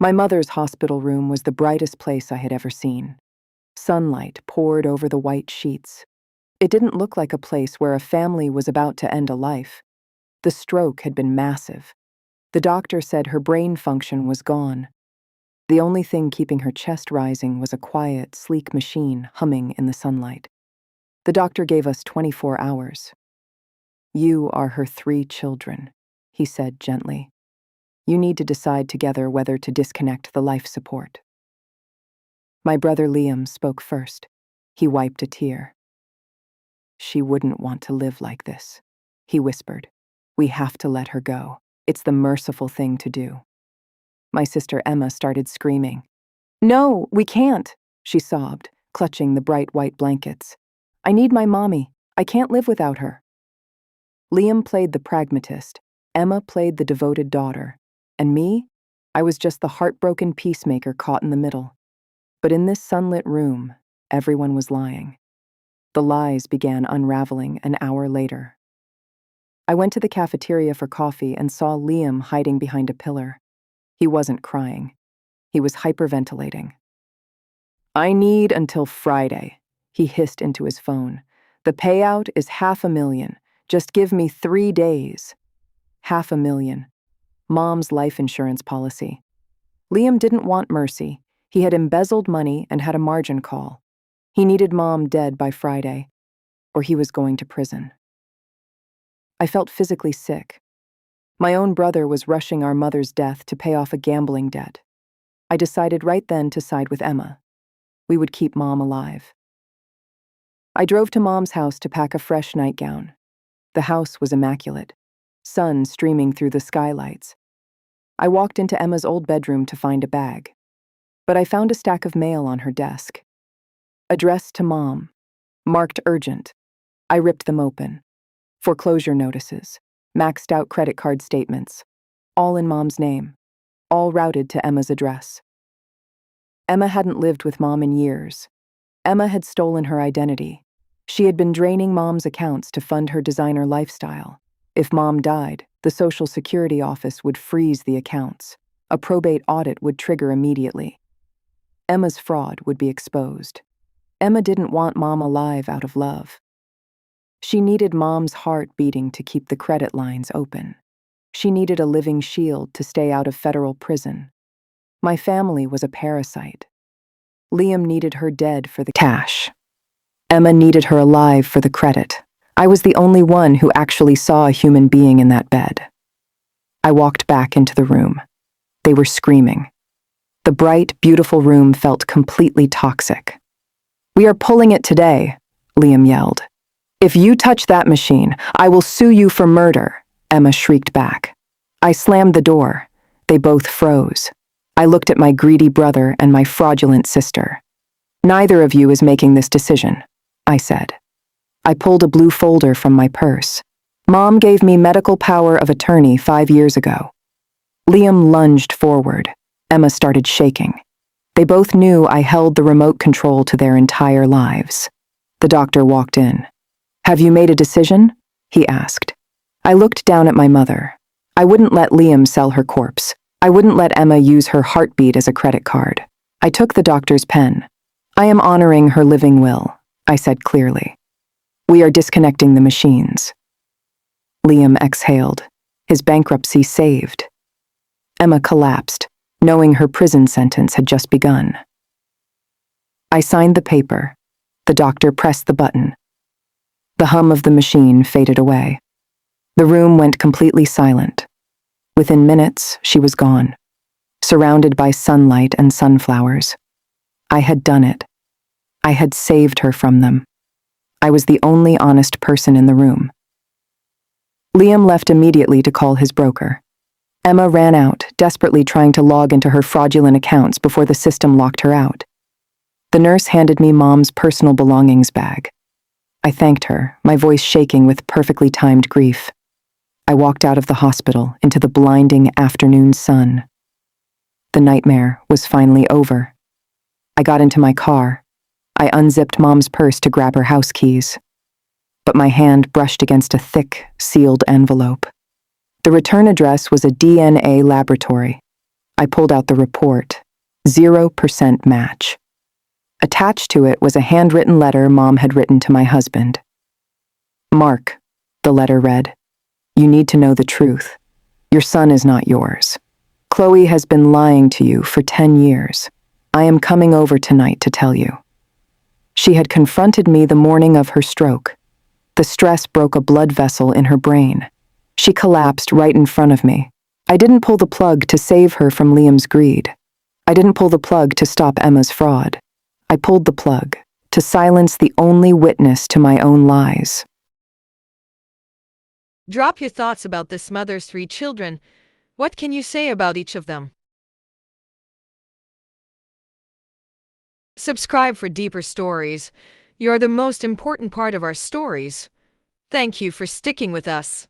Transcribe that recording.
My mother's hospital room was the brightest place I had ever seen. Sunlight poured over the white sheets. It didn't look like a place where a family was about to end a life. The stroke had been massive. The doctor said her brain function was gone. The only thing keeping her chest rising was a quiet, sleek machine humming in the sunlight. The doctor gave us 24 hours. "You are her 3 children," he said gently. "You need to decide together whether to disconnect the life support." My brother Liam spoke first. He wiped a tear. "She wouldn't want to live like this," he whispered. "We have to let her go. It's the merciful thing to do." My sister Emma started screaming. "No, we can't," she sobbed, clutching the bright white blankets. "I need my mommy. I can't live without her." Liam played the pragmatist, Emma played the devoted daughter, and me, I was just the heartbroken peacemaker caught in the middle. But in this sunlit room, everyone was lying. The lies began unraveling an hour later. I went to the cafeteria for coffee and saw Liam hiding behind a pillar. He wasn't crying. He was hyperventilating. "I need until Friday," he hissed into his phone. "The payout is $500,000. Just give me 3 days." $500,000. Mom's life insurance policy. Liam didn't want mercy. He had embezzled money and had a margin call. He needed Mom dead by Friday, or he was going to prison. I felt physically sick. My own brother was rushing our mother's death to pay off a gambling debt. I decided right then to side with Emma. We would keep Mom alive. I drove to Mom's house to pack a fresh nightgown. The house was immaculate, sun streaming through the skylights. I walked into Emma's old bedroom to find a bag, but I found a stack of mail on her desk. Addressed to Mom, marked urgent. I ripped them open. Foreclosure notices, maxed out credit card statements, all in Mom's name, all routed to Emma's address. Emma hadn't lived with Mom in years. Emma had stolen her identity. She had been draining Mom's accounts to fund her designer lifestyle. If Mom died, the Social Security office would freeze the accounts. A probate audit would trigger immediately. Emma's fraud would be exposed. Emma didn't want Mom alive out of love. She needed Mom's heart beating to keep the credit lines open. She needed a living shield to stay out of federal prison. My family was a parasite. Liam needed her dead for the cash. Emma needed her alive for the credit. I was the only one who actually saw a human being in that bed. I walked back into the room. They were screaming. The bright, beautiful room felt completely toxic. "We are pulling it today," Liam yelled. "If you touch that machine, I will sue you for murder," Emma shrieked back. I slammed the door. They both froze. I looked at my greedy brother and my fraudulent sister. "Neither of you is making this decision," I said. I pulled a blue folder from my purse. "Mom gave me medical power of attorney 5 years ago." Liam lunged forward. Emma started shaking. They both knew I held the remote control to their entire lives. The doctor walked in. "Have you made a decision?" he asked. I looked down at my mother. I wouldn't let Liam sell her corpse. I wouldn't let Emma use her heartbeat as a credit card. I took the doctor's pen. "I am honoring her living will," I said clearly. "We are disconnecting the machines." Liam exhaled, his bankruptcy saved. Emma collapsed, knowing her prison sentence had just begun. I signed the paper. The doctor pressed the button. The hum of the machine faded away. The room went completely silent. Within minutes, she was gone, surrounded by sunlight and sunflowers. I had done it. I had saved her from them. I was the only honest person in the room. Liam left immediately to call his broker. Emma ran out, desperately trying to log into her fraudulent accounts before the system locked her out. The nurse handed me Mom's personal belongings bag. I thanked her, my voice shaking with perfectly timed grief. I walked out of the hospital into the blinding afternoon sun. The nightmare was finally over. I got into my car. I unzipped Mom's purse to grab her house keys. But my hand brushed against a thick, sealed envelope. The return address was a DNA laboratory. I pulled out the report. 0% match. Attached to it was a handwritten letter Mom had written to my husband. Mark, the letter read, you need to know the truth. Your son is not yours. Chloe has been lying to you for 10 years. I am coming over tonight to tell you. She had confronted me the morning of her stroke. The stress broke a blood vessel in her brain. She collapsed right in front of me. I didn't pull the plug to save her from Liam's greed. I didn't pull the plug to stop Emma's fraud. I pulled the plug to silence the only witness to my own lies. Drop your thoughts about this mother's 3 children. What can you say about each of them? Subscribe for deeper stories. You're the most important part of our stories. Thank you for sticking with us.